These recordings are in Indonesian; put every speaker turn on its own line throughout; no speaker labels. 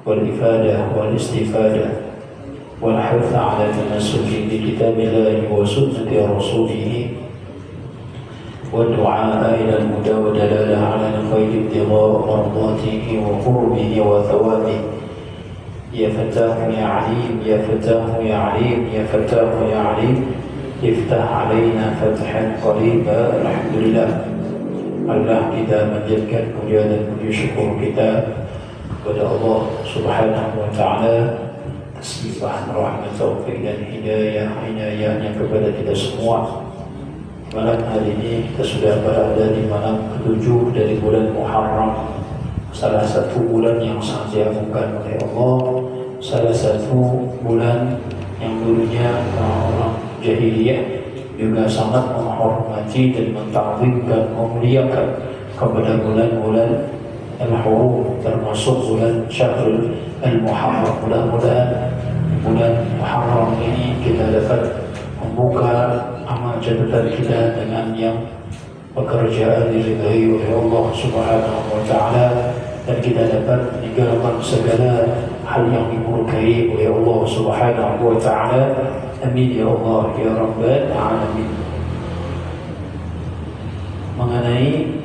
والإفادة والاستفادة والحث على تمسك بكتاب الله وسنة رسوله والدعاء إلى الهدى والدلالة على الخير ابتغاء مرضاته وقربه وثوابه. يا فتاه يا عليم يا فتاه يا عليم يا فتاه يا عليم افتح علينا فتحا قريبا. Alhamdulillah, Allah kita menjadikan puja dan puji syukur kita kepada Allah Subhanahu wa Ta'ala atas limpahan rahmat, taufik dan hidayahnya kepada kita semua. Malam hari ini kita sudah berada di malam ke-7 dari bulan Muharram, salah satu bulan yang sangat diagungkan oleh Allah, salah satu bulan yang dulunya orang jahiliyah juga sangat menghormati dan mentakzimkan, memuliakan kepada bulan-bulan Al-Hurum, termasuk bulan Syahrul Al-Muharram. Mudah-mudahan bulan Muharram ini kita dapat membuka amal catatan kita dengan yang pekerjaan diridhai oleh Allah Subhanahu wa Ta'ala, dan kita dapat meninggalkan segala hal yang dimurkai oleh Allah Subhanahu wa Ta'ala. Amin ya Allah ya Rabbal Alamin. Mengenai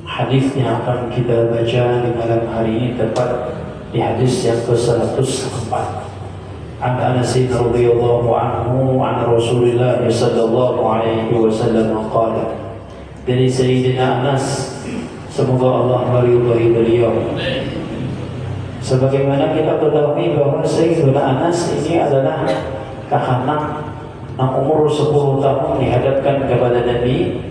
hadis yang akan kita baca di malam hari ini tepat di hadis yang ke-104. An Anas radhiyallahu anhu an Rasulillah sallallahu alaihi wasallam qala, dari Sayyidina Anas, semoga Allah meridhai beliau. Sebagaimana kita ketahui bahwa Sayyidina Anas ini adalah anak yang umur 10 tahun dihadapkan kepada Nabi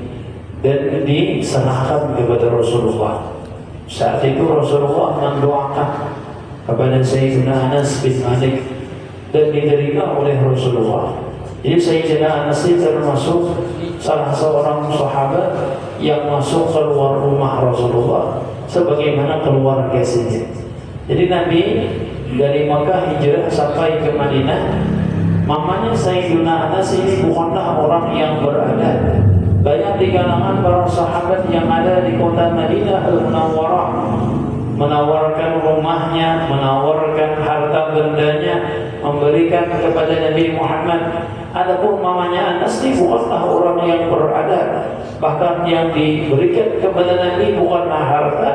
dan diserahkan kepada Rasulullah. Saat itu Rasulullah mendoakan kepada Sayyidina Anas bin Malik dan diterima oleh Rasulullah. Jadi Sayyidina Anas itu termasuk salah seorang sahabat yang masuk keluar rumah Rasulullah sebagaimana keluarga sendiri. Jadi Nabi dari Makkah hijrah sampai ke Madinah, mamanya Sayyidina Anas ini bukanlah orang yang berada. Banyak di kalangan para sahabat yang ada di kota Madinah Al-Munawwarah menawarkan rumahnya, menawarkan harta bendanya, memberikan kepada Nabi Muhammad. Adapun mamanya Anas ini bukanlah orang yang berada. Bahkan yang diberikan kepada Nabi bukanlah harta,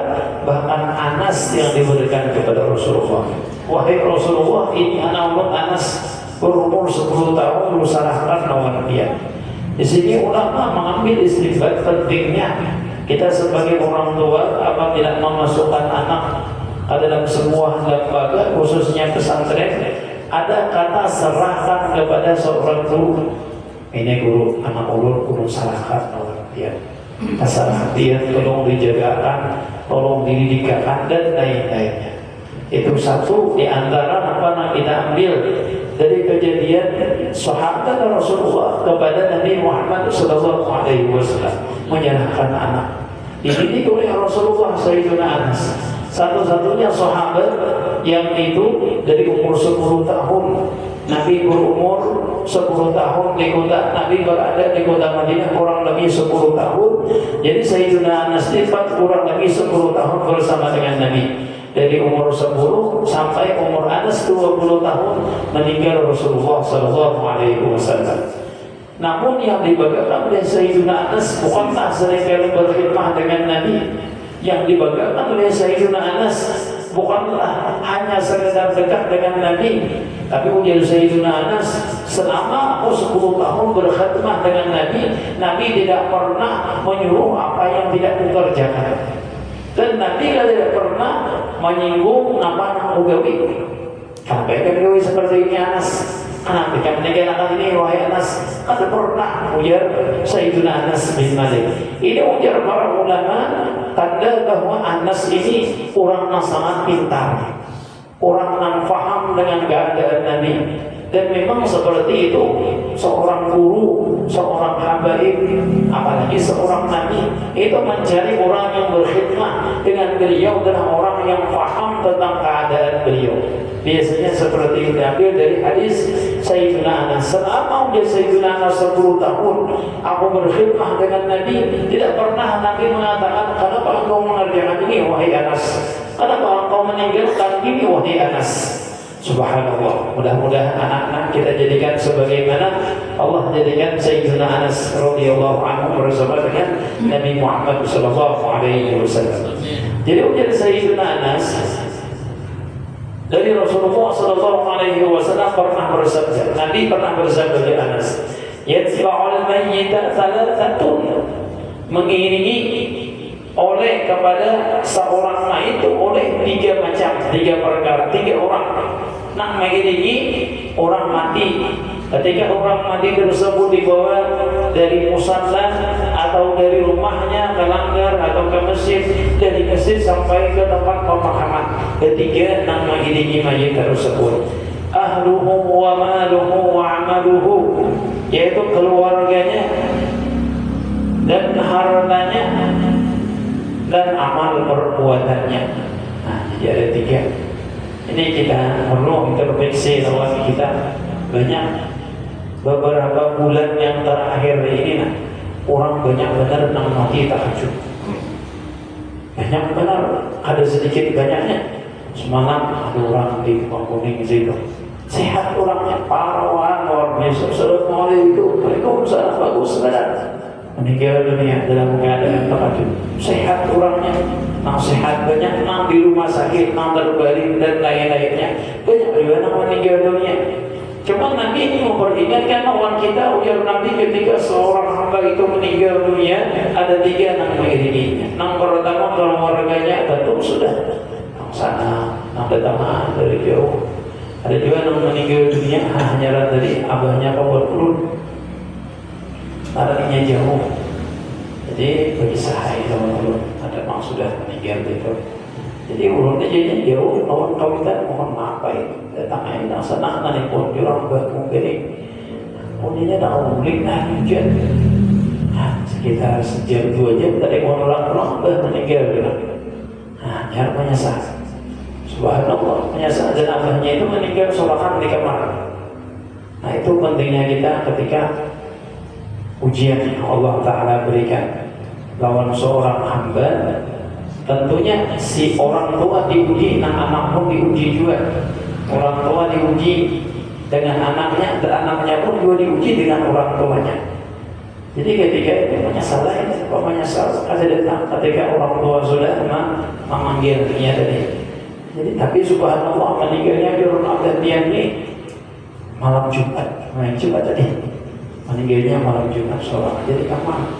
Anas yang diberikan kepada Rasulullah. Wahai Rasulullah, ini anak Anas berumur 10 tahun lu serahkan lawan dia. Di sini ulama mengambil istinbat pentingnya kita sebagai orang tua apabila memasukkan anak ke dalam sebuah lembaga khususnya pesantren, ada kata serahkan kepada seorang guru. Ini guru, anak ulur guru serahkan lawan dia. Masalah dia tolong dijagakan, tolong dididikkan dan lain-lainnya. Itu satu di antara apa yang kita ambil dari kejadian sahabat Rasulullah kepada Nabi Muhammad SAW menyerahkan anak. Dididik oleh Rasulullah Sayyidina Anas, satu-satunya sahabat yang itu dari umur 10 tahun. Nabi berumur 10 tahun di kota, Nabi berada di kota Madinah kurang lebih 10 tahun. Jadi Sayyidina Anas kurang lebih 10 tahun bersama dengan Nabi. Dari umur 10 sampai umur Anas 20 tahun meninggal Rasulullah SAW. Namun yang dibanggakan oleh Sayyidina Anas bukanlah seringkali berkhidmah dengan Nabi. Yang dibanggakan oleh Sayyidina Anas bukanlah hanya sekedar dekat dengan Nabi, tapi ujar Sayyidina Anas, selama aku 10 tahun berkhidmah dengan Nabi, Nabi tidak pernah menyuruh apa yang tidak dikerjakan. Dan Nabi tidak pernah menyinggung nama ugawi. Sampaikan ugawi seperti ini Anas, anak ikan meninggalkan ini wahai Anas, ada pernah ujar Sayyidina Anas bin Malik. Ini ujar para ulama tanda bahwa Anas ini orang yang sangat pintar, orang yang paham dengan keadaan Nabi. Dan memang seperti itu seorang guru, seorang habaib, apalagi seorang nabi, itu mencari orang yang berkhidmah dengan beliau dan orang yang paham tentang keadaan beliau. Biasanya seperti itu diambil dari hadis Sayyidina Anas. Selama Sayyidina Anas 10 tahun aku berkhidmah dengan Nabi, tidak pernah Nabi mengatakan, kenapa engkau mengerjakan ini wahai Anas, kenapa engkau meninggalkan ini wahai Anas. Subhanallah, mudah-mudahan anak-anak kita jadikan sebagaimana Allah jadikan Sayyidina Anas radhiyallahu anhu bersama dengan Nabi Muhammad sallallahu alaihi wasallam. Jadi ujar Sayyidina Anas dari Rasulullah sallallahu alaihi wasallam pernah bersabda, Nabi pernah bersabda kepada Anas, "Yatba'ul mayyita thalathatun." Mengiringi oleh kepada seorang mayit itu oleh 3 macam, 3 perkara, 3 orang. Nak mengiringi orang mati. Ketika orang mati tersebut dibawa dari musalla atau dari rumahnya ke langgar atau ke masjid, dari masjid sampai ke tempat pemakaman. Ketiga, nak mengiringi mayit tersebut. Ahluhu wa maluhu wa amaluhu, yaitu keluarganya dan hartanya dan amal perbuatannya. Nah, jadi ada 3. Ini kita perlu introspeksi lawan kita. Banyak beberapa bulan yang terakhir ini orang banyak benar nang mati tahajud. Banyak benar, ada sedikit banyaknya. Semalam ada orang di Kuning situ. Sehat orangnya, parawan luar biasa. Assalamualaikum, waalaikumsalam, bagus benar. Meninggal dunia dalam keadaan tahajud. Sehat orangnya, nasihat banyak, nang di rumah sakit, nang terbaring dan lain-lainnya. Banyak juga nang meninggal dunia. Cuma Nabi ini memperingatkan lawan kita, ujar Nabi ketika seorang hamba itu meninggal dunia, ada 3 nang mengiringinya. Nang pertama keluarganya tentu sudah nang sana, nang datang dari jauh. Ada juga nang meninggal dunia hanya dari abahnya kawan ulun. Larinya jauh, jadi berpisah teman-teman. Ada yang sudah meninggal itu. Jadi ulunnya jadi jauh. Kawan kawitan mohon maaf datang aja sana nanti pun jurang batu gini. Punyanya dah ulik hujan. Sekitar sejam 2 jam tadi orang meninggal gitu. Nyar menyesal. Subhanallah, menyesal dan abahnya itu meninggal solakan di kamar. Nah itu pentingnya kita ketika ujian Allah Ta'ala berikan lawan seorang hamba, tentunya si orang tua diuji, anak pun diuji juga. Orang tua diuji dengan anaknya, dan anaknya pun juga diuji dengan orang tuanya. Jadi ketika itu menyesal, ada datang ketika orang tua sudah memanggil manggilnya tadi. Jadi tapi subhanallah meninggalnya di rumah gantian ini malam Jumat, tadi meninggalnya malam Jumat sholat. Jadi kamar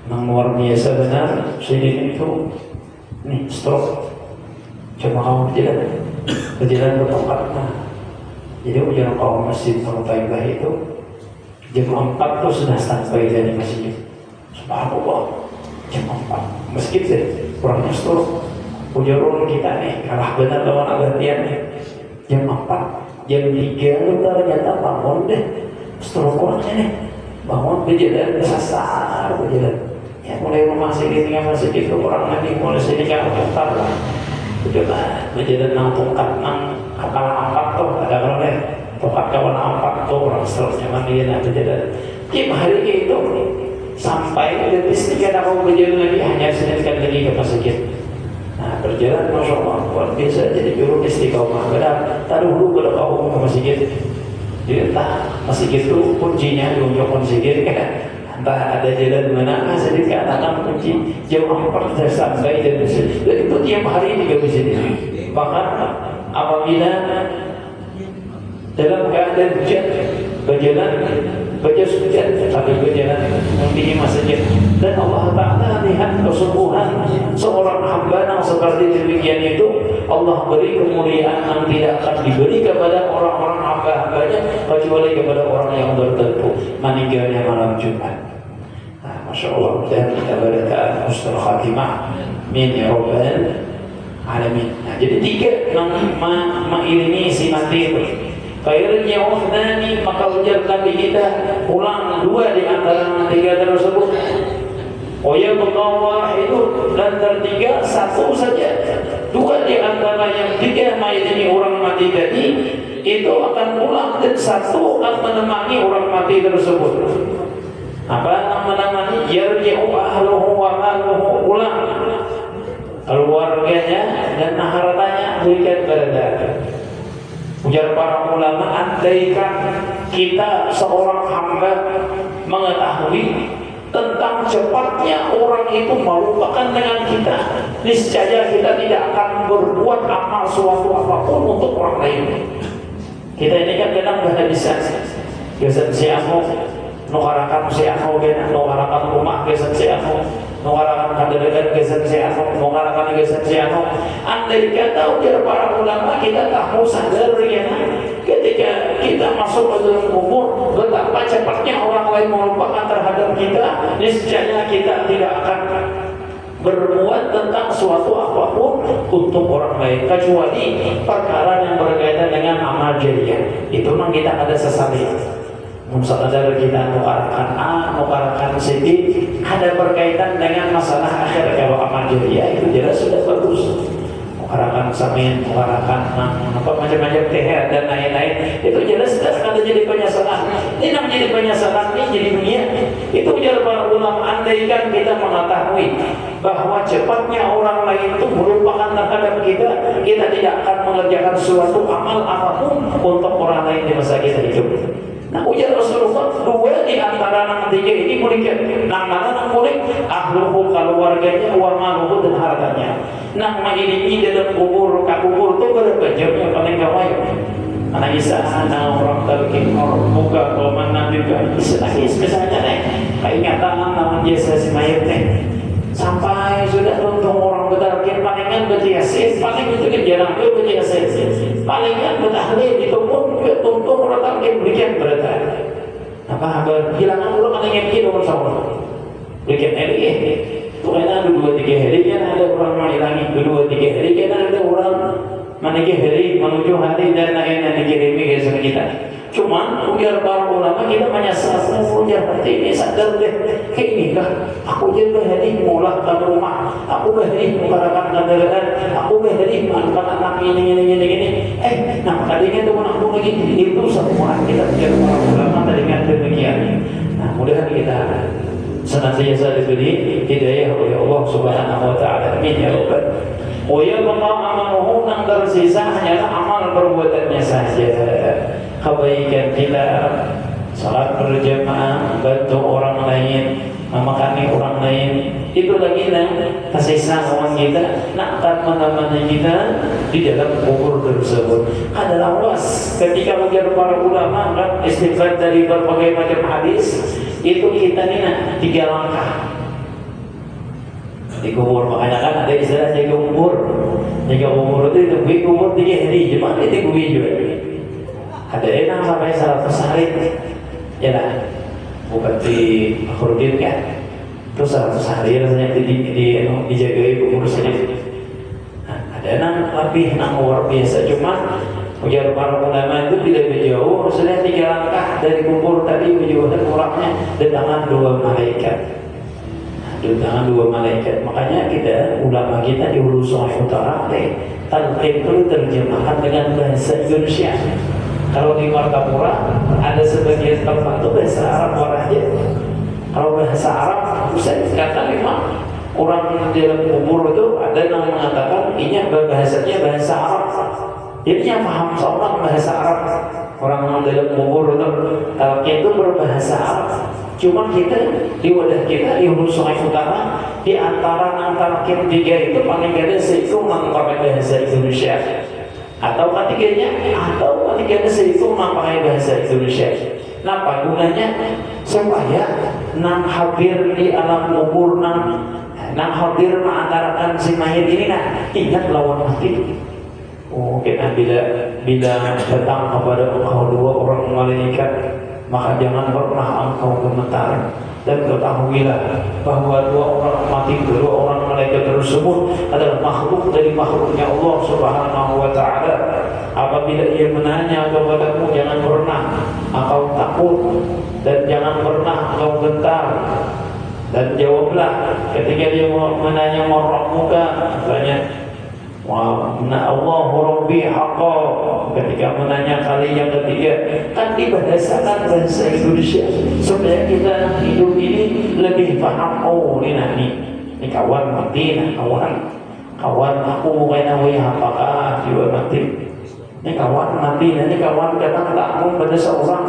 yang luar biasa benar. Sidin itu nih stroke, coba kamu berjalan ke tempatnya. Jadi ujian kaum masjid Taibah itu jam 4 tuh sudah sampai dari masjid. Subhanallah, jam 4 meski kurangnya stroke. Ujarul kita nih kalah benar lawan gantian nih. Jam 4, jam 3 lu ternyata bangun deh. Setelah kurangnya nih bangun berjalan sasar berjalan. Ya mulai rumah sini tinggal masih itu kurang nanti mulai sini kan putar lah. Coba berjalan nang tongkat nang kapal angkat tuh ada kalau deh tongkat kawan angkat tuh orang seterusnya mandi nak berjalan. Tiap hari itu sampai detik 3 tahun berjalan lagi hanya sedikit lagi ke masjid. Nah, berjalan Masya Allah luar biasa. Jadi juru istiqomah benar. Taruh dulu kalau kau ke masjid. Jadi entah masjid itu kuncinya untuk masjid kan. Entah ada jalan mana sedikit anak kunci jam 4 sudah sampai dan itu tiap hari juga bisa ini. Bahkan apabila dalam keadaan hujan berjalan baca sujud sambil berjalan di masjid. Dan Allah Ta'ala lihat kesungguhan seorang hamba yang seperti demikian itu Allah beri kemuliaan yang tidak akan diberi kepada orang-orang hamba-hambanya kecuali kepada orang yang tertentu meninggalnya malam Jumat. Nah, Masya Allah, dan kita berdoa husnul khatimah min ya rabbal alamin. Nah, jadi 3 yang mengiringi si mati itu. Khairnya wasnani, maka ujarkan di kita ulang 2 di antara 3 tersebut. Ya berkawah itu dan tertiga 1 saja. 2 di antara yang 3 mayat ini orang mati tadi itu akan pulang dan 1 akan menemani orang mati tersebut. Apa yang menemani? Yarji'u ahluhu wa maluhu, pulang keluarganya dan hartanya berikan kepada. Ujar para ulama, andaikan kita seorang hamba mengetahui tentang cepatnya orang itu melupakan dengan kita, niscaya kita tidak akan berbuat amal suatu apapun untuk orang lain. Kita ini kan kadang kehabisan gesan si anu nukarakan si anu kena nukarakan rumah gesan si anu nukarakan kaderekan gesan si anu nukarakan gesan si anu. Andai kata ujar para ulama kita tak mau sadar ya, ketika kita masuk ke dalam kubur betapa cepatnya orang lain melupakan terhadap kita, niscaya kita tidak akan berbuat tentang suatu apapun untuk orang lain kecuali perkara yang berkaitan dengan amal jariah. Itu memang kita ada sesali. Misalnya kita nukarakan A, nukarakan C, ada berkaitan dengan masalah akhir. Kalau amal jariah itu jelas sudah bagus. Nukarakan samin, nukarakan apa macam-macam THR dan lain-lain, itu jelas tidak akan jadi penyesalan. Ini yang menjadi penyesalan ini jadi dunia. Itu ujar para ulama, andaikan kita mengetahui bahwa cepatnya orang lain itu melupakan terhadap kita, kita tidak akan mengerjakan suatu amal apapun untuk orang lain di masa kita hidup. Nah, ujar Rasulullah, 2 di antara yang 3 ini mulikan. Nang mana nang mulik? Ahluhu, keluarganya, wa maluhu, dan hartanya. Nang ini dalam kubur, kabubur itu berapa jam yang paling gawai? Anak Isa, anak orang terkin, orang buka, kalau nabi juga nangis misalnya nih, keingatan namun jasa si mayat nih. Sampai sudah tuntung orang bertarkin, palingan baca yasin, paling itu kan jarang gue baca yasin, palingan bertahlil itu pun tuntung orang tarkin berikan berata. Apa hilangan dulu kan yang bikin orang sama berikan hari tuh kan ada 2-3 hari kan ada orang menghilangi 2-3 hari kan ada orang menikah hari menuju hari dan lain-lain dikirimi ke sama kita. Cuman ujar para ulama kita menyesal, ujar seperti ini sadar deh kayak ini kah aku jadi hari mulai ke rumah, aku hari mengadakan kendaraan, aku hari mengadakan anak ini nah tadinya teman aku lagi itu semua kita ujar para ulama tadinya demikian. Nah mudah-mudahan kita senantiasa diberi hidayah oleh Allah Subhanahu wa taala. Amin ya rabbal. Ya Allah, amaluhu yang tersisa hanyalah amal perbuatannya saja. Kebaikan kita, salat berjamaah, bantu orang lain, memakani orang lain. Itu lagi kasih orang kita nak akan mana-mana kita di dalam kubur tersebut. Adalah was ketika menjadi para ulama kan istighfar dari berbagai macam hadis itu kita ni nak 3 langkah di kubur. Makanya kan ada istilah jaga kubur. Jaga kubur itu kubur 3 hari. Cuma itu kubur juga. Ada yang sampai 100 hari. Ya lah. Bukan di Akhiruddin kan. Terus 100 hari rasanya dijaga kubur saja. Ada yang lebih luar biasa. Cuma ujar para ulama itu tidak jauh. Maksudnya 3 langkah dari kubur tadi menjauhkan orangnya dengan 2 malaikat. Dengan 2 malaikat. Makanya kita ulama kita di Hulu Sungai Utara talqin itu terjemahkan dengan bahasa Indonesia. Kalau di Martapura ada sebagian tempat itu bahasa Arab warahnya. Kalau bahasa Arab saya kata memang orang di dalam kubur itu ada yang mengatakan ini bahasanya bahasa Arab. Jadi yang paham seorang bahasa Arab, orang dalam kubur itu talqin itu berbahasa Arab. Cuma kita di wadah kita di Hulu Sungai Utara di antara talqin 3 itu paling gak ada seitu pakai bahasa Indonesia. Atau ketiganya seitu pakai bahasa Indonesia. Nah, gunanya supaya nang hadir di alam kubur nang hadir mengantarakan si mayit ini ingat lawan mati. Oh, kita bila datang kepada engkau 2 orang malaikat, maka jangan pernah engkau gemetar dan ketahuilah bahwa 2 orang mati, 2 orang malaikat tersebut adalah makhluk dari makhluknya Allah Subhanahu wa Ta'ala. Apabila ia menanya kepadamu, jangan pernah engkau takut dan jangan pernah engkau gentar, dan jawablah ketika dia menanya marabbuka, tanya Allahu Rabbi haqqa. Ketika menanya kali yang ketiga kan dibahasakan bahasa Indonesia supaya kita hidup ini lebih paham. Oh ini kawan mati, kawan aku bukan awal apakah jiwa mati. Ini kawan mati, ini kawan datang takmum pada seorang.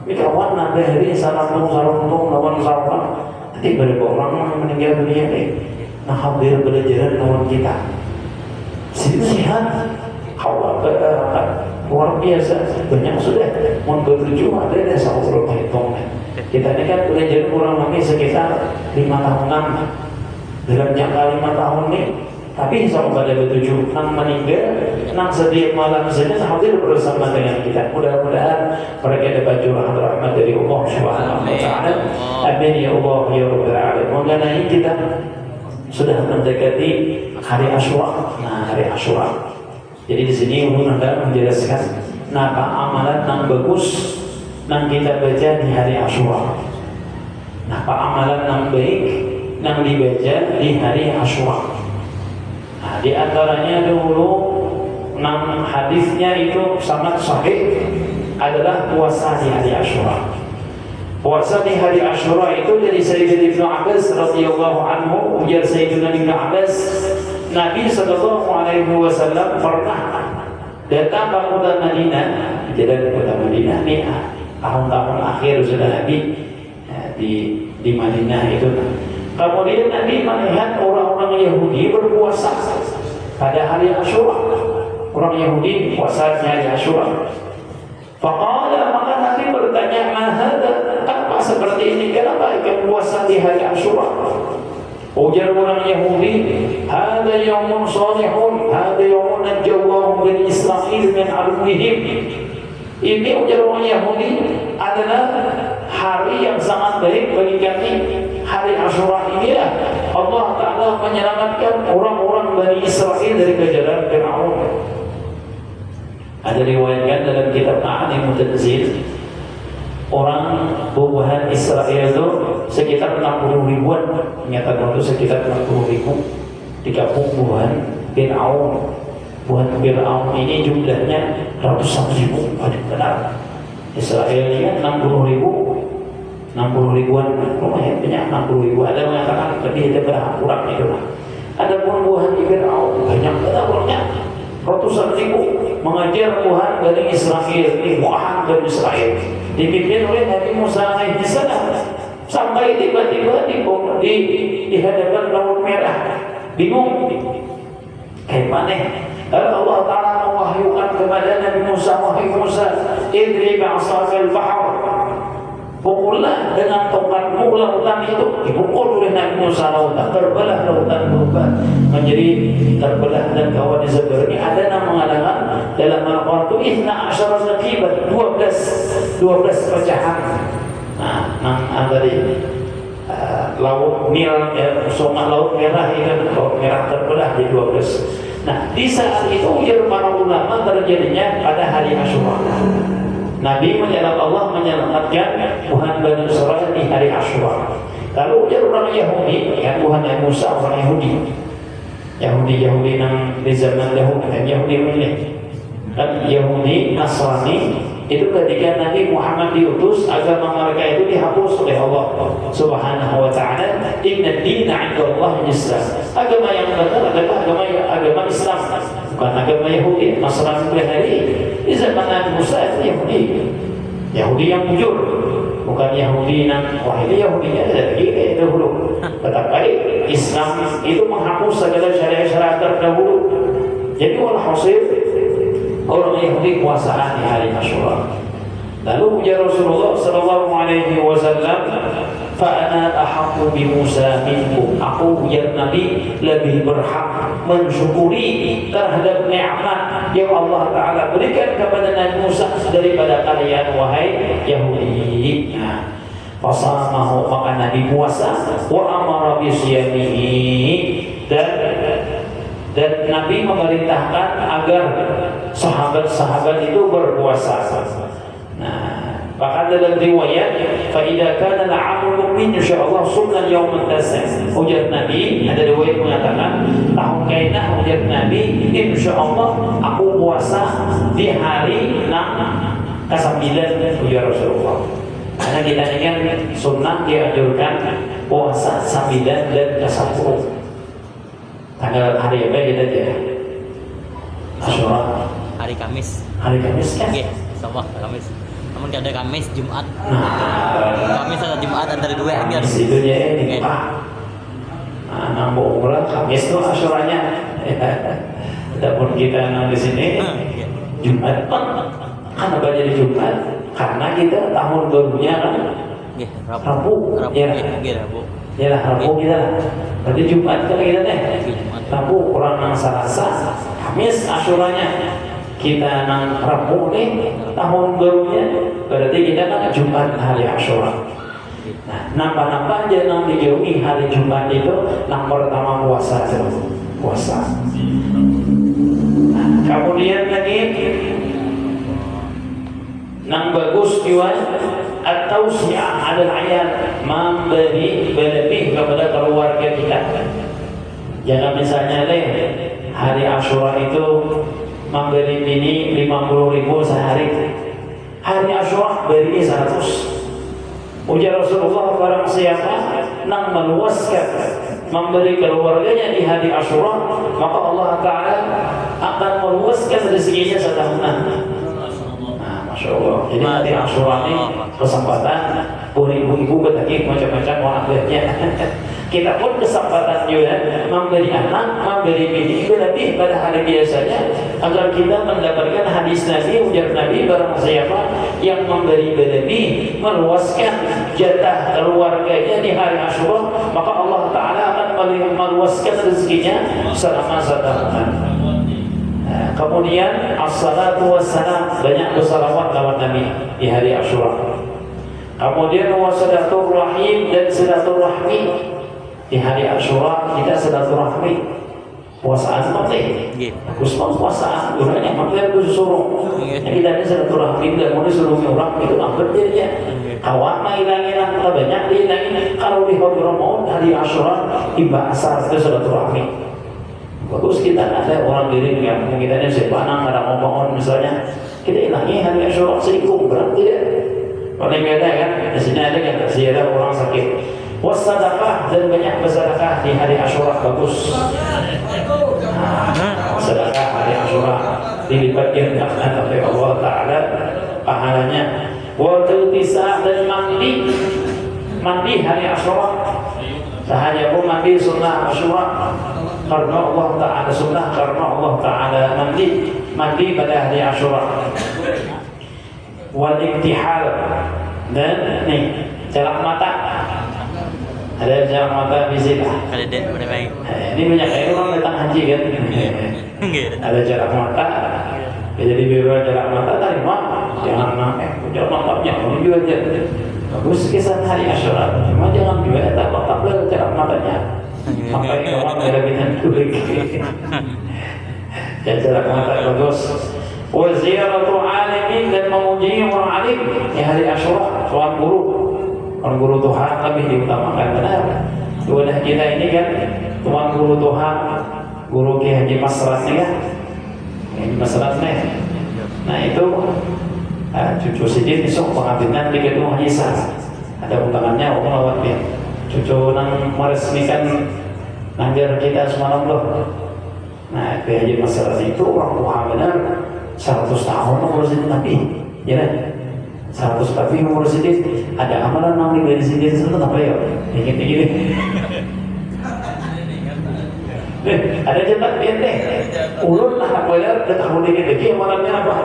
Ini kawan ada hari sarung lawan sarung. Nanti berapa orang meninggal dunia ini. Nah hampir belajaran lawan kita. Sehat, awal luar biasa, banyak sudah membertuju ada seorang hitung. Kita ini kan belajar kurang lebih sekitar 5 tahunan dalam jangka 5 tahun ini. Tapi sama pada bertuju nang meninggal, nang setiap malam saja hadir bersama dengan kita. Mudah-mudahan mereka dapat curahan rahmat dari Allah Subhanahu wa Ta'ala. Amin ya Allah ya Rabbal Alamin. Mengenai kita sudah mendekati hari Asyura. Nah, hari Asyura. Jadi di sini ulun hendak menjelaskan apa amalan yang bagus yang kita baca di hari Asyura. Apa amalan yang baik yang dibaca di hari Asyura. Nah, di antaranya dulu 6 hadisnya itu sangat sahih adalah puasa di hari Asyura. Puasa di hari Asyura itu dari Sayyidina Ibnu Abbas radhiyallahu anhu, ujar Sayyidina Ibnu Abbas, Nabi sallallahu alaihi wasallam pernah datang ke kota Madinah, jalan kota Madinah nih tahun-tahun akhir sudah Nabi di Madinah itu. Kemudian Nabi melihat orang-orang Yahudi berpuasa pada hari Asyura. Orang Yahudi puasa di hari Asyura. Faqala, maka Nabi bertanya, "Mahada?" Apa seperti ini? Kenapa ikan puasa di hari Asyura? Ujar orang Yahudi, "Hada yaumun salihun, hada yaumun najjallahu bani Israil min aduwwihim." Ini ujar orang Yahudi adalah hari yang sangat baik bagi kami. Hari Asyura inilah Allah Ta'ala menyelamatkan orang-orang Bani Israel dari kejaran Fir'aun. Ada riwayatkan dalam kitab Ma'alimut Tanzil, orang bubuhan Israel itu sekitar 60 ribuan. Menyatakan itu sekitar 60 ribu digabung bubuhan Fir'aun. Bubuhan Fir'aun ini jumlahnya ratusan ribu. Benar. Israel ini 60 ribuan, lumayan banyak 60 ribu. Ada mengatakan lebih daripada kurang itu lah. Ada bubuhan Fir'aun banyak banyak ratusan ribu mengajar Tuhan dari Israel, Tuhan dari Israel dipimpin oleh Nabi Musa alaihi salam. Sampai tiba-tiba di hadapan laut merah, bingung kayak mana. Allah Ta'ala mewahyukan kepada Nabi Musa, wahai Musa, idri ba'asakal bahr, pukullah dengan tongkatmu lautan itu. Dipukul oleh Nabi Musa lautan, terbelah lautan berubah menjadi terbelah dan kawannya sebenarnya. Ada yang mengatakan dalam Al-Quran itu ihna asyara naqibat, 12 pecahan. Nah, tadi laut Nil, sungai laut merah ini, laut merah terbelah jadi 12. Nah, di saat itu ujar para ulama terjadinya pada hari Asyura. Nabi Allah menyelamatkan Tuhan Bani Israil di hari Asyura. Kalau ujar orang Yahudi, kan Tuhan Nabi Musa orang Yahudi yang di zaman dahulu, kan Yahudi ini, kan Yahudi Nasrani itu ketika Nabi Muhammad diutus, agama mereka itu dihapus oleh Allah Subhanahu wa Ta'ala. Inna dina 'indallahi Islam. Agama yang benar adalah agama Islam, bukan agama Yahudi. Nasrani hari di zaman Nabi Musa itu Yahudi yang jujur, bukan Yahudi yang wah ini Yahudinya dari dahulu. Tetapi Islam itu menghapus segala syariat-syariat terdahulu. Jadi walhasil orang Yahudi puasaan di hari Asyura. Lalu ujar Rasulullah sallallahu alaihi wasallam, fa ana ahaqqu bi Musa minkum. Aku ujar Nabi lebih berhak mensyukuri terhadap nikmat yang Allah Taala berikan kepada Nabi Musa daripada kalian wahai Yahudi. Fasamahu, maka Nabi puasa, wa amara bi siyamihi, dan Nabi memerintahkan agar sahabat-sahabat itu berpuasa. Nah, bahkan dalam riwayat, fa idza kana al-'amul mu'min insyaallah sunnah yaum at-tasi'. Ujar Nabi, ada riwayat mengatakan tahun kainah ujar Nabi, insyaallah aku puasa di hari 6 ke-9 ujar Rasulullah. Karena kita ingat sunnah dianjurkan puasa 9 dan ke-10. Tanggal hari apa kita aja? Asyura.
Hari Kamis.
Hari Kamis kan?
Iya, sama Kamis. Namun ada Kamis, Jumat.
Nah,
Kamis atau Jumat antara dua ini harus.
Itu ya ini Pak. Nambah umrah Kamis itu Asyuranya. Adapun kita di sini Jumat kan apa jadi Jumat? Karena kita tahun barunya kan Rabu. Ya,
Rabu.
Ya lah Rabu kita lah. Berarti Jumat kan kita deh. Rabu kurang nang Selasa, Kamis Asyuranya. Kita nang Rabu nih tahun barunya. Berarti kita kan Jumat hari Asyura. Nah, nambah-nambah aja nang dijauhi hari Jumat itu nang pertama puasa itu. Puasa. Nah, kemudian lagi nang bagus juga atau siang adalah ayat memberi lebih kepada keluarga kita. Jangan misalnya deh hari Asyura itu memberi bini 50.000 sehari. Hari Asyura beri 100. Ujar Rasulullah, barang siapa nang meluaskan memberi keluarganya di hari Asyura, maka Allah Ta'ala akan meluaskan rezekinya setahunan. Masya Allah. Jadi hari Asyura ini kesempatan ibu-ibu bertanya macam-macam walaupnya. Kita pun kesempatan juga memberi anak, memberi bini lebih pada hari biasanya agar kita mendapatkan hadis Nabi, ujar Nabi, barang siapa yang memberi lebih, meluaskan jatah keluarganya di hari Asyura, maka Allah Ta'ala akan meluaskan rezekinya selama setahun. Kemudian as-salatu wassalam, banyak bersalawat lawan Nabi di hari Asyura. Kemudian wassalaturrahim, dan silaturahmi. Di hari Asyura kita silaturahmi. Puasaan penting. Bagus puasaan, gunanya makanya harus suruh. Kita ini silaturahmi dan mau disuruh orang itu hampir dia. Kawan hilangin angka banyak dihilangin. Kalau di Hadramawt hari Asyura tiba asar itu silaturahmi. Bagus kita ada orang diri yang kita ini sepanang ada ngomong misalnya kita hilangi hari Asyura selingkuh berarti tidak. Paling ada kan di sini ada kan ziarah orang sakit. Wassadaqah, dan banyak bersedekah di hari Asyura bagus. Sedekah hari Asyura dilipat gandakan oleh Allah Ta'ala pahalanya. Wa tiltisa, dan mandi mandi hari Asyura. Sahaja pun mandi sunnah Asyura karena Allah Ta'ala, sunnah karena Allah Ta'ala mandi pada hari Asyura. Wal iktihal, dan nih jarak mata, ada jarak mata visilah.
Kalau dek pada baik.
Ini banyak orang datang haji kan. Ada jarak mata, jadi bebas jarak mata tadi mak, jangan jarak matanya ini juga aja. Bagus kisah hari Asyura, cuma jangan juga tak bakal jarak matanya. Sampai kawan kelebihan duit. Dan jarak mata bagus. Wa ziyaratu alimin, dan mengunjungi orang alim di hari Asyura, tuan guru. Tuan guru Tuhan lebih diutamakan, benar. Wadah kita ini kan tuan guru Tuhan, guru Ki Haji Masrat nih kan. Haji Masrat nih. Nah itu cucu Sidin besok pengabdian di gedung Haji Sah. Ada undangannya, aku lewat dia. Cucu nang meresmikan nangger kita semalam loh. Nah, Ki Haji Masrat itu orang tua benar. 100 tahun umur Sidin Nabi, ya kan? 100 tahun umur Sidin. Ada amalan nang di Sidin itu apa ya? Dikit-dikit. Ada cetak pendek. Ulun lah boleh tahun dikit-dikit amalannya apa?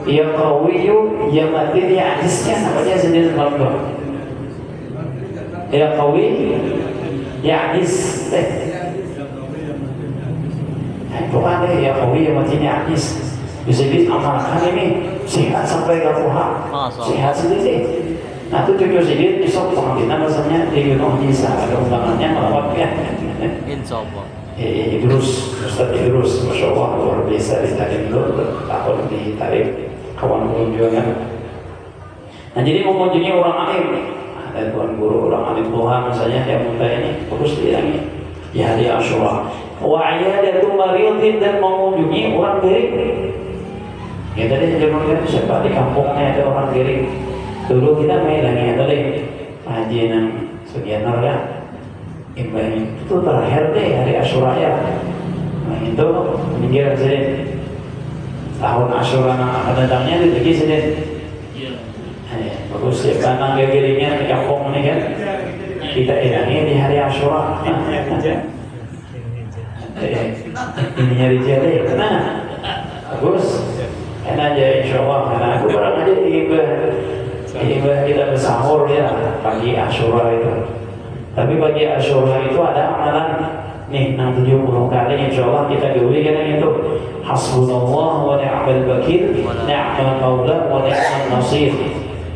Yang qawiyu yang mati dia hadisnya namanya Sidin Nabi. Ya qawi ya hadis. Itu kan ya qawi yang mati dia hadis. Bisa diamalkan ini sehat sampai ke Tuhan, sehat sendiri. Nah itu cucu sedikit besok pengabdian rasanya di Gunung Jisa, ada undangannya melawat ya.
Insyaallah.
Idrus, Ustaz Idrus, Masya Allah luar biasa di Tarim tahun di Tarim kawan kunjungan. Nah jadi mengunjungi orang alim, ada tuan guru orang alim Tuhan misalnya yang muda ini terus dilangi di hari Asyura. Wa iyadatu maridin, dan mengunjungi orang gering. Ya tadi zaman kan siapa di kampungnya ada orang gering. Dulu kita main lagi ada lagi haji nang sekian harga. Imbang itu terakhir deh hari Asyura ya. Nah itu pinggir sini. Tahun Asyura nang akan datangnya di lagi sini. Bagus ya karena geringnya di kampung ini kan. Kita edangi di hari Asyura. Ini nyari jari, nah bagus. Enak aja insya Allah, karena aku barang aja ibah kita bersahur ya pagi Asyura itu. Tapi pagi Asyura itu ada amalan nih 70 kali insya Allah kita gawe kan itu. Hasbunallah wa ni'mal wakil, ni'mal maula wa ni'mal nasir.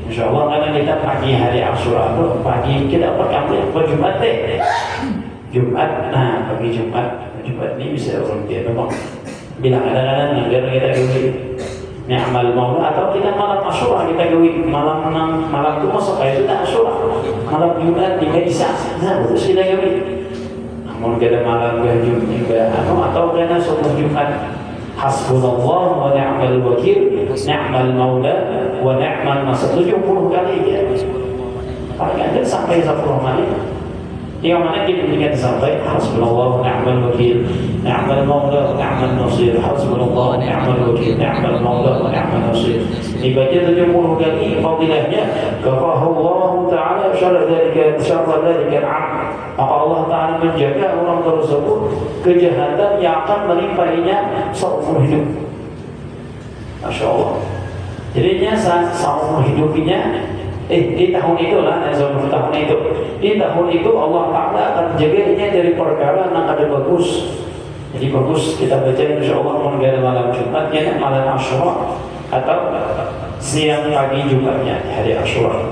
Insya Allah karena kita pagi hari Asyura itu pagi kita perkampungan Jumat deh. Jumat, nah pagi Jumat ini bisa orang dia memang bilang kadang-kadang biar kita gawe ni'mal maula, atau kita malam Asyura kita gawe malam itu masuk kayak itu Asyura, malam Jumat bisa, nah terus kita gawe. Namun kita malam Jumat atau karena subuh Jumat, hasbunallah wa ni'mal wakil, ni'mal maula wa ni'mal nasir 70 kali ya. Paling ada sampai 10 kali. Yang mana kita berikan sampai hasbunallah wa ni'mal wakil, ni'mal maula wa ni'mal nasir, hasbunallah wa ni'mal wakil, ni'mal maula wa ni'mal nasir. Dibaca 70 kali fadilahnya, kafahullahu ta'ala syarra dzalika al-'abd. Maka Allah Ta'ala menjaga orang tersebut kejahatan yang akan menimpainya seumur hidup. Masya Allah. Jadinya seumur hidupnya di tahun itu lah, tahun itu. Di tahun itu Allah Ta'ala akan menjaganya dari perkara yang ada bagus. Jadi bagus kita baca insya Allah mengenai malam Jumat, ya malam Asyura atau siang pagi Jumatnya di hari Asyura.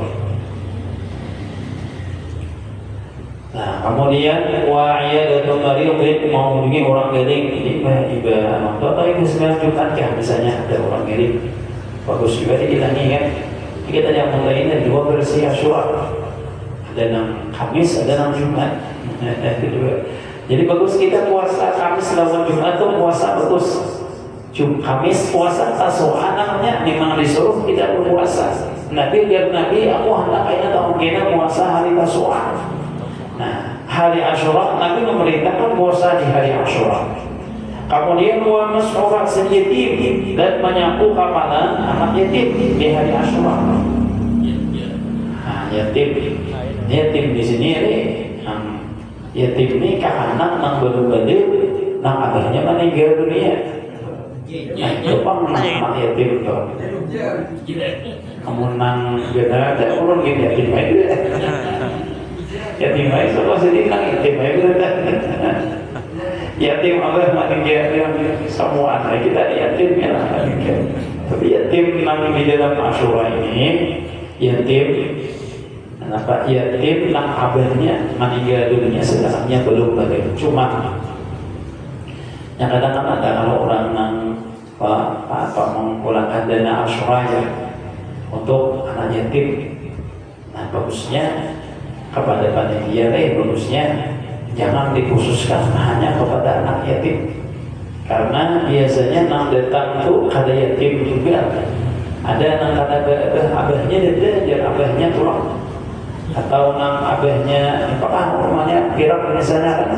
Nah kemudian wa'iyadatu maridin, mengunjungi orang gering. Ibadah Bapak Ibu sembilan Jumat ya misalnya ada orang gering, bagus juga dihilangi kan. Kita yang mulai ini 2 versi Asyura, ada yang Kamis, ada yang Jumat. Jadi bagus kita puasa Kamis lawan Jumat itu puasa bagus. Kamis puasa Tasu'a namanya, memang disuruh kita berpuasa. Nabi biar Nabi aku hendak kayaknya tahun kena puasa hari Tasu'a. Nah hari Asyura Nabi memerintahkan puasa di hari Asyura. Kemudian wa mas'ura yatim, dan menyapu kapalan anak yatim di hari Asyura. Nah, yatim Yatim di sini yatim ini anak nang balik nang abahnya meninggal dunia. Nah, itu anak yatim tuh. Kamu nang beda ada orang gitu yatim aja. Yatim aja kalau sedih nang yatim aja. Yatim abah meninggal semua anak kita yatim ya lah. Tapi yatim nang di dalam Asyura ini yatim. Kenapa yatim nang abahnya meninggal dunia sebenarnya belum balik. Cuma yang kadang-kadang ada kalau orang nang mengulangkan dana Asyura ya untuk anak yatim. Nah bagusnya kepada panitia bagusnya jangan dikhususkan hanya kepada anak yatim, karena biasanya nang datang itu ada yatim juga, ada nang ada abahnya dan abahnya pulang, atau nang abahnya apakah rumahnya kira misalnya kan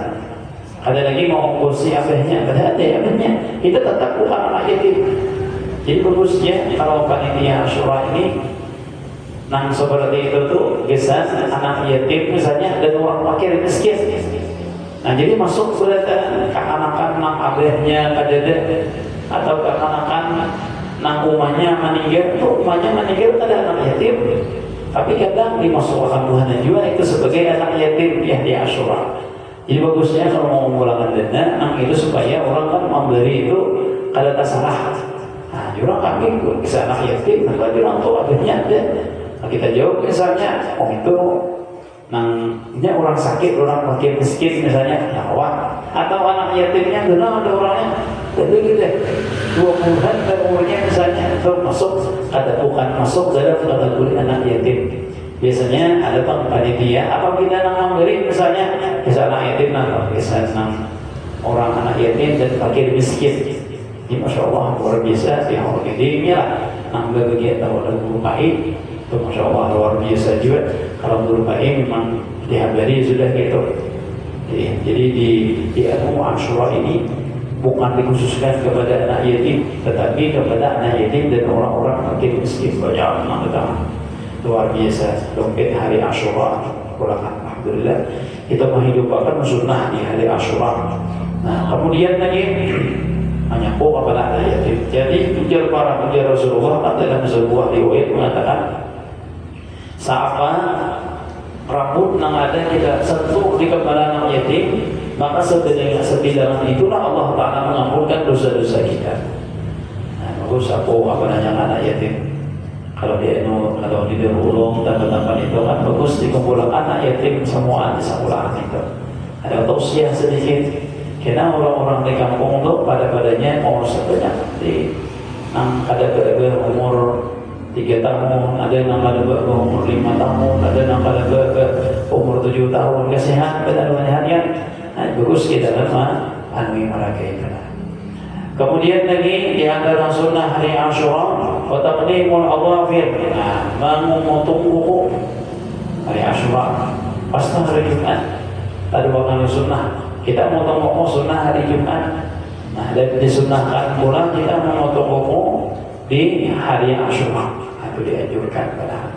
ada lagi mau kursi abahnya, ada abahnya, kita tetap bukan anak yatim. Jadi bagusnya kalau panitia Asyura ini nang seperti itu tuh gesan anak yatim misalnya dan orang fakir miskin. Nah jadi masuk kekanakan nang abahnya kadede atau kekanakan nang umahnya meninggal, umahnya meninggal ada anak yatim. Tapi kadang dimasukkan Tuhan juga itu sebagai anak yatim ya di Asyura. Jadi bagusnya kalau mau mengulangan dana nang itu supaya orang kan memberi itu kada salah. Nah, jurang kami bisa anak yatim, nah jurang tuh abahnya ada. Nah, kita jawab misalnya, itu nangnya orang sakit, orang fakir miskin misalnya, nyawa atau anak yatimnya benar ada orangnya, jadi gitu 20-an dan umurnya misalnya itu masuk, ada bukan masuk dalam kategori anak yatim. Biasanya ada panitia, apa kita nang memberi misalnya, bisa anak yatim, bisa nang orang anak yatim dan fakir miskin. Ini Masya Allah luar biasa ya Allah ini lah nambah begitu ada guru baik itu Masya Allah luar biasa juga. Kalau guru baik memang dihabari sudah gitu. Jadi di Asyura ini bukan dikhususkan kepada anak yatim, tetapi kepada anak yatim dan orang-orang fakir miskin banyak luar biasa. Dompet hari Asyura pulangan alhamdulillah kita menghidupkan sunnah di hari Asyura. Nah kemudian lagi menyambung kepada anak yatim. Jadi ujar para ujar Rasulullah dalam sebuah riwayat mengatakan, siapa rambut yang ada tidak sentuh di kepala anak yatim, maka sebilangan itulah Allah Ta'ala mengampunkan dosa-dosa kita. Nah, bagus aku apa nanya anak yatim. Kalau di ulung dan tempat itu kan bagus dikumpulkan anak yatim semua di sekolahan itu. Ada tausiah sedikit. Karena orang-orang di kampung itu pada-padanya umur sebanyak nang ada umur 3 tahun, ada yang ada umur 5 tahun, ada yang ada umur 7 tahun, kesehatan keadaan. Nah, bagus kita lama anwi mereka itu. Kemudian lagi di antara sunnah hari Asyura, wa taqdimul adhafir. Nah, memotong kuku hari Asyura. Pasti hari Jumat. Ada waktu sunnah. Kita memotong kuku sunnah hari Jumat. Nah, dan disunnahkan pula kita memotong kuku di hari Asyura. Itu dianjurkan pada.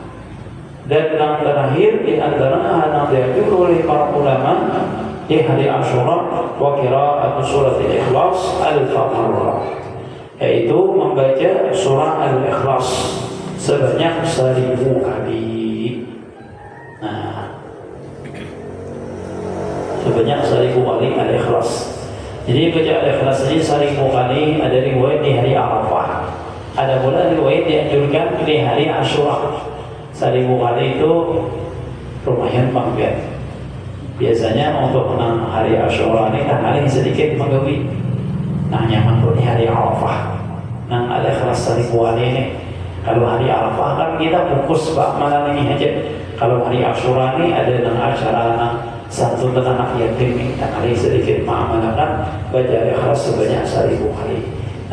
Dan yang terakhir di antara yang dianjur oleh para ulama di hari Asyura wa qira'at surat Al-Ikhlas al-Fatihah, yaitu membaca surah Al-Ikhlas sebanyak 1000 kali. Nah, sebanyak 1000 kali Al-Ikhlas. Jadi baca Al-Ikhlas ini 1000 kali. Ada riwayat di hari Arafah, ada pula riwayat dianjurkan di hari Asyura. 1000 kali itu lumayan banget. Biasanya untuk menang hari Asyura ini paling sedikit menggawi. Nah nyaman di hari Arafah. Nang Al-Ikhlas 1000 kali ini. Kalau hari Arafah kan kita fokus malam ini aja. Kalau hari Asyura ini ada nang acara nang satu anak yatim ini kali sedikit mengamalkan baca Al-Ikhlas sebanyak 1000 kali.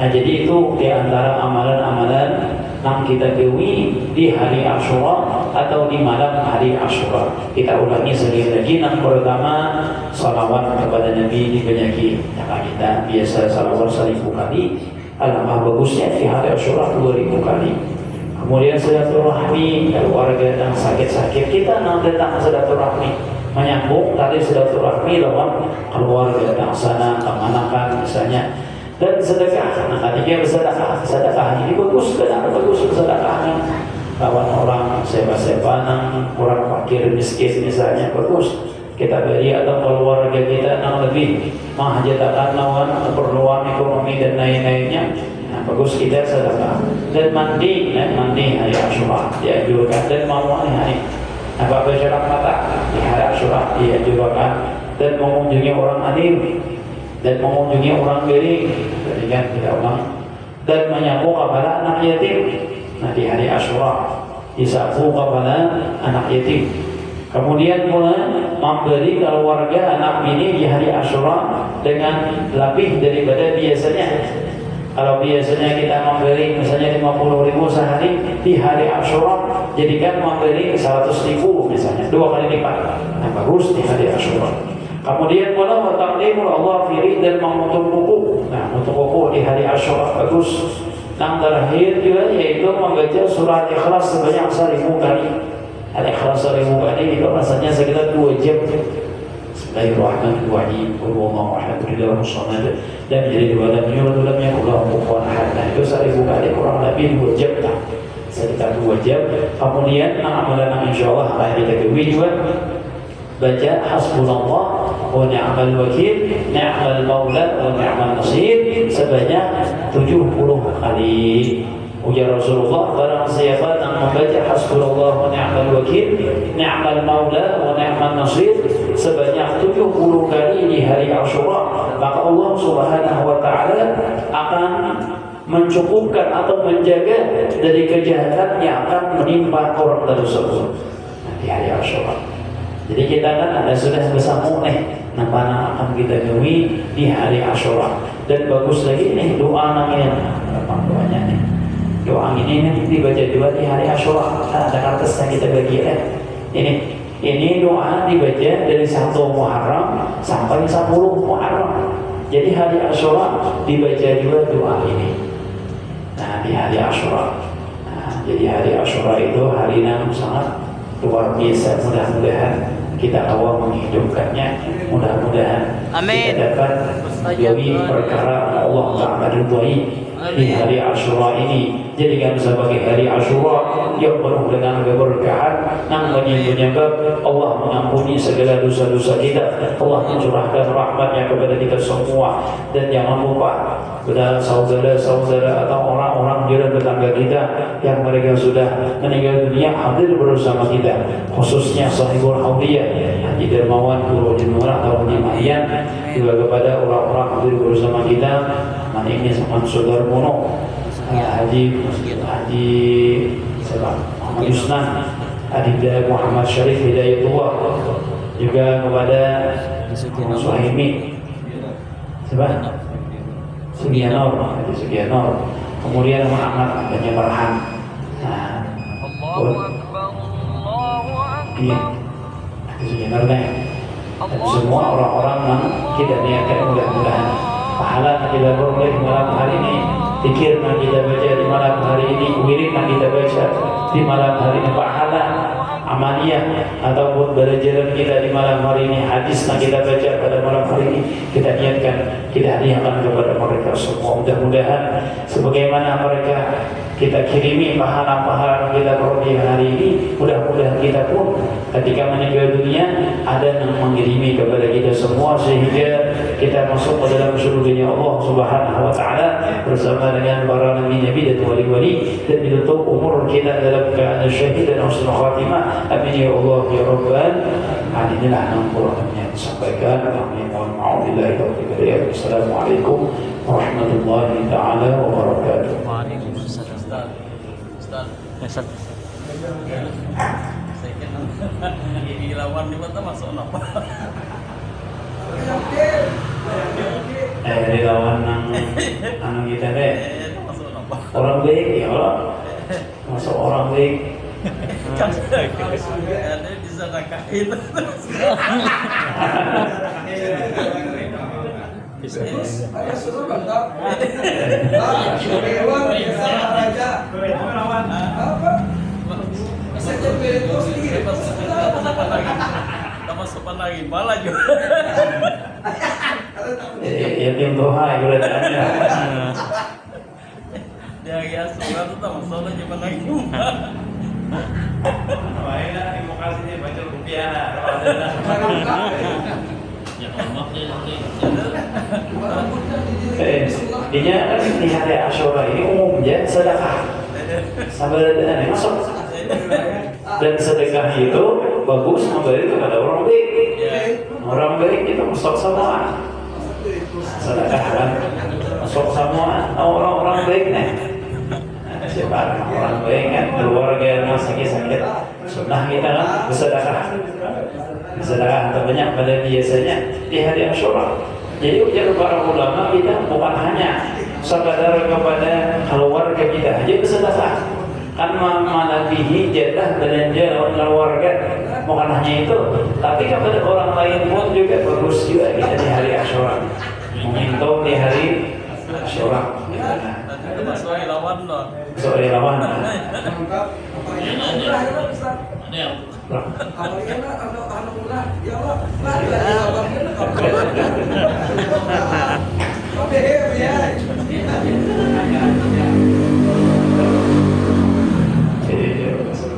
Nah jadi itu diantara amalan-amalan yang kita gawi di hari Asyura atau di malam hari Asyura. Kita ulangi sekali lagi. Yang pertama, salawat kepada Nabi dibanyaki. Yang kita biasa salawat 1000 kali. Alangkah bagusnya di hari Asyura 2000 kali. Kemudian silaturahmi keluarga yang sakit-sakit kita nang datang silaturahmi menyambung tadi silaturahmi lawan keluarga yang sana kemanakan misalnya. Dan sedekah, nah ketika bersedekah, sedekah ini bagus, benar bagus bersedekahnya lawan orang seba-seba nang orang fakir miskin misalnya bagus kita beri atau keluarga kita yang lebih menghajatkan lawan keperluan ekonomi dan lain-lainnya. Nah, bagus kita sedekah dan mandi hari Asyura dianjurkan dan mau hari apa berjalan mata di hari Asyura dianjurkan dan mengunjungi orang alim dan mengunjungi orang gering berikan kita ulang dan menyambung kepada anak yatim. Nah di hari Asyura disapu kepada anak yatim. Kemudian mulai memberi keluarga anak ini di hari Asyura dengan lebih daripada biasanya. Kalau biasanya kita memberi misalnya 50.000 sehari, di hari Asyura jadikan memberi 100.000 misalnya, 2 kali lipat. Nah bagus di hari Asyura. Kemudian walau taqdimul Allah fi'li dan mengutuk buku. Nah, untuk buku di hari Asyura bagus. Yang terakhir juga yaitu membaca surat Ikhlas sebanyak 1000 kali. Al-Ikhlas 1000 kali itu rasanya sekitar 2 jam. Bismillahirrahmanirrahim. Wallahu a'lam bishawab. Dan jadi dua lam yulad lam yakul lahu kufuwan ahad. Nah, itu 1000 kali kurang lebih 2 jam lah. Sekitar 2 jam. Kemudian amalan insyaallah akan kita ketahui juga baca hasbunallah wa ni'mal wakil, ni'mal maula wa ni'mal nasir sebanyak 70 kali. Ujar Rasulullah, barang siapa yang membaca hasbunallah wa ni'mal wakil, ni'mal maula wa ni'mal nasir sebanyak 70 kali di hari Asyura, maka Allah Subhanahu wa taala akan mencukupkan atau menjaga dari kejahatan yang akan menimpa orang tersebut di hari Asyura. Jadi kita kan ada sudah bersama nama akan kita jauhi di hari Asyura. Dan bagus lagi nih doa namanya, apa doanya nih? Doa ini dibaca juga di hari Asyura. Ada kertasnya kita bagi ya. Ini doa dibaca dari 1 Muharram sampai 10 Muharram. Jadi hari Asyura dibaca juga doa ini. Nah di hari Asyura. Nah, jadi hari Asyura itu hari yang sangat luar biasa. Mudah-mudahan kita awal menghidupkannya, mudah-mudahan kita dapat menjadi perkara Allah Ta'ala ridhoi di hari Asyura ini. Jadikan sebagai hari Asyura yang penuh dengan keberkahan, yang menyebab Allah mengampuni segala dosa-dosa kita, Allah mencurahkan rahmatnya kepada kita semua. Dan jangan lupa kepada saudara-saudara atau orang-orang jiran tetangga kita yang mereka sudah meninggal dunia hadir bersama kita, khususnya sahibul hauliyah Haji Dermawan Guru Jemurah atau Jemahian, juga kepada orang-orang hadir bersama kita. Nah ini Mansur Darmono, Haji Muhammad Yusnan, Adibda Muhammad Syarif Hidayatullah, juga kepada Suhaimi Sugianor, Haji Sugianor, kemudian Muhammad Banyabarhan. Nah, iya, Haji Sugianor dan semua orang-orang yang kita niatkan mudah-mudahan pahala yang kita peroleh malam hari ini, zikir yang kita baca di malam hari ini, wirid yang kita baca di malam hari ini, pahala amaliyah ataupun belajaran kita di malam hari ini, hadis yang kita baca pada malam hari ini, kita niatkan, kita hadiahkan kepada mereka semua. Mudah-mudahan sebagaimana mereka kita kirimi pahala-pahala yang kita peroleh hari ini, mudah-mudahan kita pun ketika meninggal dunia ada yang mengirimi kepada kita semua, sehingga kita masuk ke dalam surganya Allah Subhanahu wa taala bersama dengan para nabi-nabi dan wali-wali, dan ditutup umur kita dalam keadaan syahid dan husnul khatimah. Amin ya Allah ya Rabbal alamin. Inilah yang Qur'annya disampaikan. Amin. Wa a'udzubillahi taufiq wal hidayah. Assalamualaikum warahmatullahi taala wabarakatuh.
Waalaikumsalam. Ustaz.
Ini lawan di mata masuk apa?
Di lawan nang kita deh. Orang baik ya Allah. Masuk orang baik.
Kan ada bisa nakain.
Ayo suruh bentar. Dewan biasa raja.
Tambah sopan lagi, malah juga.
Yatim doha ya boleh tanya.
Dia ya surat tuh tambah sopan cuman lagi.
Baiklah, terima kasih nih baca rupiah.
Ya kalau nanti
Dinya kan di hari Asyura ini umumnya sedekah. Sabarnya masuk. Dan sedekah itu bagus memberi kepada orang baik. Orang baik itu masuk semua. Sedekah kan masuk semua orang-orang baik nih. Siapa orang baik kan keluarga yang sakit-sakit. Sunnah kita kan bersedekah. Sedekah terbanyak pada biasanya di hari Asyura. Jadi ujar para ulama kita bukan hanya sekadar kepada keluarga kita aja bersedekah. Kan malabihi jatah belanja keluarga bukan hanya itu, tapi kepada orang lain pun juga bagus juga kita di hari Asyura. Menghitung di hari Asyura.
Soal lawan loh.
Soal lawan.
ada yang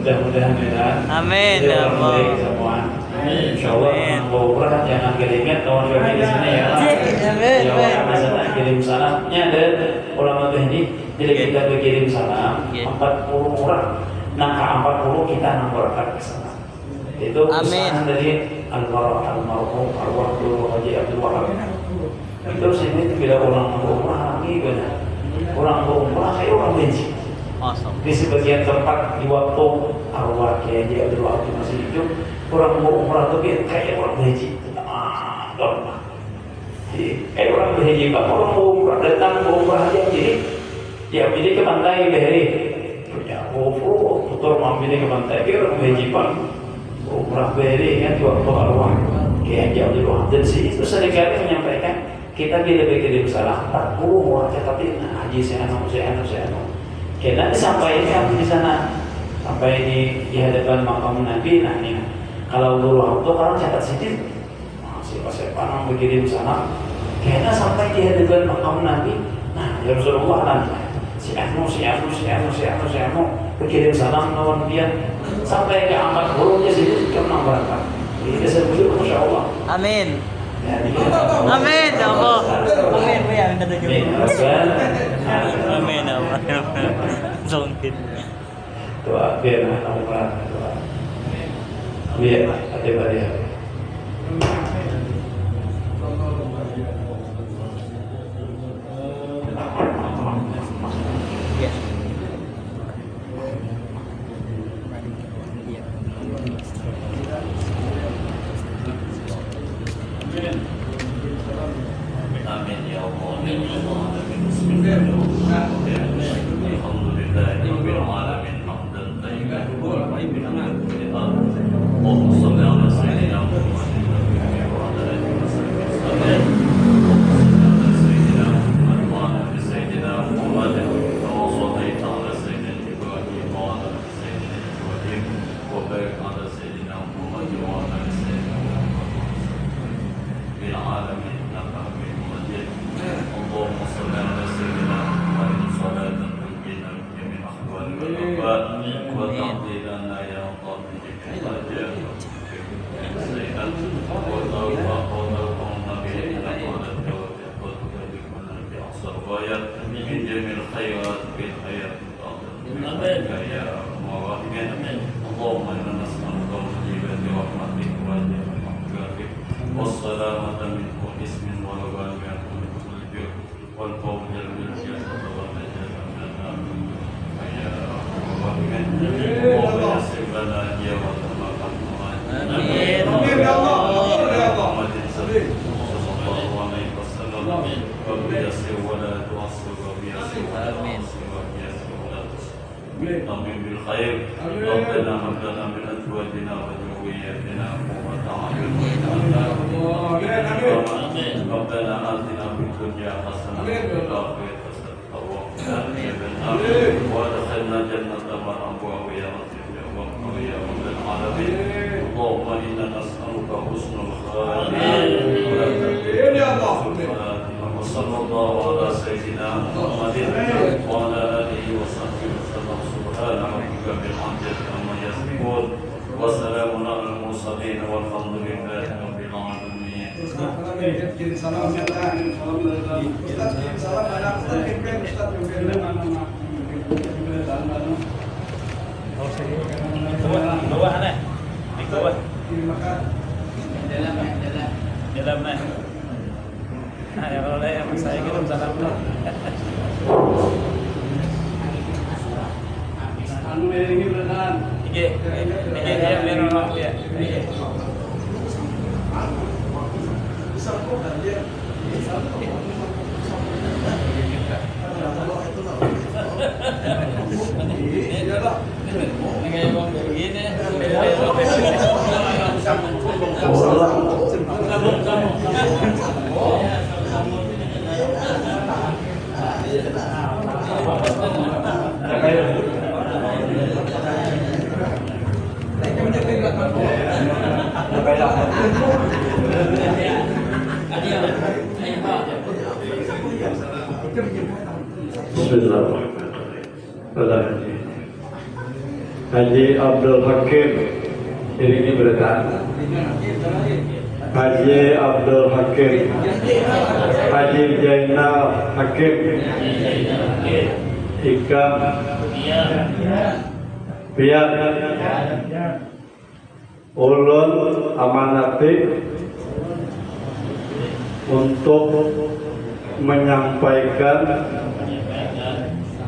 Mudah-mudahan ya.
Amin,
Jadi
ya
orang
Allah.
baik semua. Insyaallah umrah jangan keringat kawan kami di sini ya.
Amin.
Ya Allah sana kirim salamnya dan ulama ini. Jadi kita berkirim salam 40 orang. Nah 40 kita nomorkan ke sana. Itu usaha dari almarhum arwah Haji Abdul Wahab. Itu sini bila orang umrah lagi benar. Orang umrah kayak orang benci.
awesome.
Di sebagian tempat di waktu arwah Kiai Haji Abdul Wahab masih hidup, orang mau umrah itu kayak orang haji. Kayak orang haji, pak orang mau umrah datang mau umrah aja jadi ya pilih ke pantai behari punya tutur mambilnya ke pantai kayak orang haji pak umrah behari kan di waktu arwah Kiai Haji Abdul Wahab. Dan itu seringkali menyampaikan kita bila berkirim salah 40 orang catatin haji saya kita disampaikan di sana sampai di hadapan makam Nabi. Nah ini kalau dulu waktu kalau catat sidik siapa yang berkirim sana kita sampai di hadapan makam Nabi. Nah ya Rasulullah lah si Anu berkirim salam lawan dia sampai ke 40 nya sidik ke berapa ini disebut Masya Allah.
Amin.
Jadi,
Amin ya Allah. Amin ya minta doa. Amin ya Allah. Zongkin.
Doa biar umrah doa. Biar ada dia.
Amin ya Allah. Bismillahirrahmanirrahim. Alhamdulillahirabbil alamin. Hamdan tayyiban mubarakan fihi. Allahumma shalli ala sayyidina Muhammadin wa ala alihi wa sahbihi. من جميع الخيرات في الحياة يا مواهب اللهم إنا نسألك موجبات رحمتك وجميع مغفرتك والسلامة من كل اسم والغالبة من كل بر والفوز بالجنة والنجاة من النار يا مواهب اللهم يسر لنا هي وتمام
Amin.
محمد صلى الله عليه وسلم رب يسر ولا تعسر رب يسر ولا تعسر رب يسر ولا تعسر آمين بالخير ربنا هب لنا من أزواجنا وذرياتنا قرة أعين ربنا آتنا في الدنيا حسنة وفي الآخرة حسنة وقنا عذاب النار وادخلنا جنة مع أبواب يا لطيف يا رب يا رب العالمين وصلى الله على سيدنا محمد وعلى آله وصحبه وسلم سبحان ربك بحمدك عما يصفون وسلام على المرسلين والحمد لله رب العالمين.
Bawah mana? Di bawah. Dalam mana? Nah, ya kalau yang saya kirim salam dulu.
Anu ini beneran.
Iki dia memang dia.
Bisa kok dia. Iya lah.
Kayak bang begini.
Bismillahirrahmanirrahim. Haji Abdul Hakim ini berkata, Haji Abdul Hakim, Haji Jainal Hakim, Ikam, Biar, ulun amanati untuk menyampaikan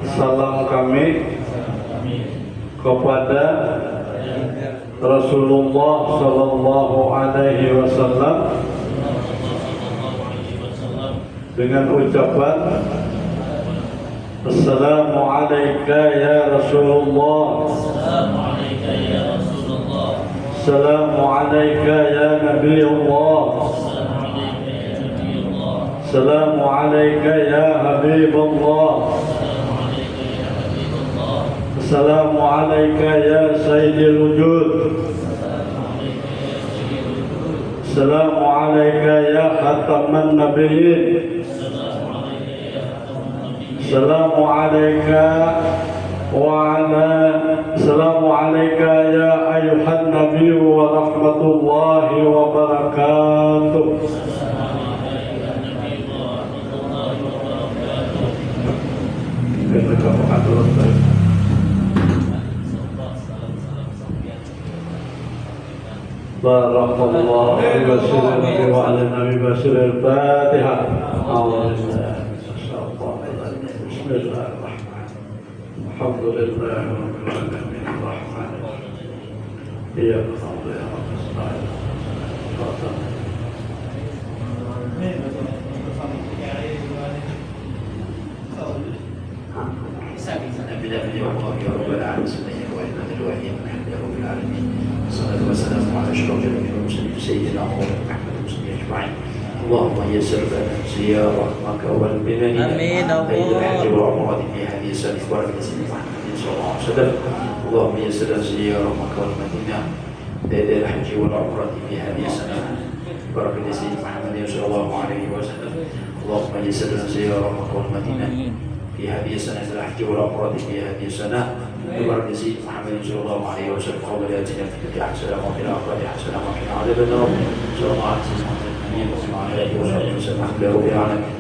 salam kami kepada Rasulullah Sallallahu Alaihi Wasallam dengan ucapan Assalamualaikum ya Rasulullah, Assalamualaikum ya Nabi Allah, Assalamualaikum ya Habib Allah, Assalamualaikum ya Sayyidil Wujud, Assalamualaikum ya Khataman Nabiyyin, Assalamualaikum ya ayuhan Nabi wa rahmatullahi wa barakatuh. Barakallahu fiik wa sallallahu wa ala nabi basir al-Fatihah. Bismillahirrahmanirrahim. Alhamdulillahi rabbil alamin arrahmanirrahim. Iyyaka na'budu wa iyyaka nasta'in.
سيدنا محمد المسلمين اجمعين اللهم يسر لنا زيارتك والمنن
آمين
بين الحج والعمرة في هذه السنة وبركة سيدنا محمد صلى الله عليه وسلم اللهم يسر لنا زيارتك والمدينة بين الحج والعمرة في هذه السنة وبركة سيدنا محمد صلى الله عليه وسلم اللهم يسر لنا زيارتك والمدينة في هذه السنة الحج والعمرة في هذه السنة ببركة سيدنا محمد صلى الله عليه وسلم قبل آتنا في الدنيا حسنة وفي الآخرة حسنة وقنا عذاب النار صلى الله عليه وسلم وعلى آله وصحبه وسلم الحمد لله رب العالمين.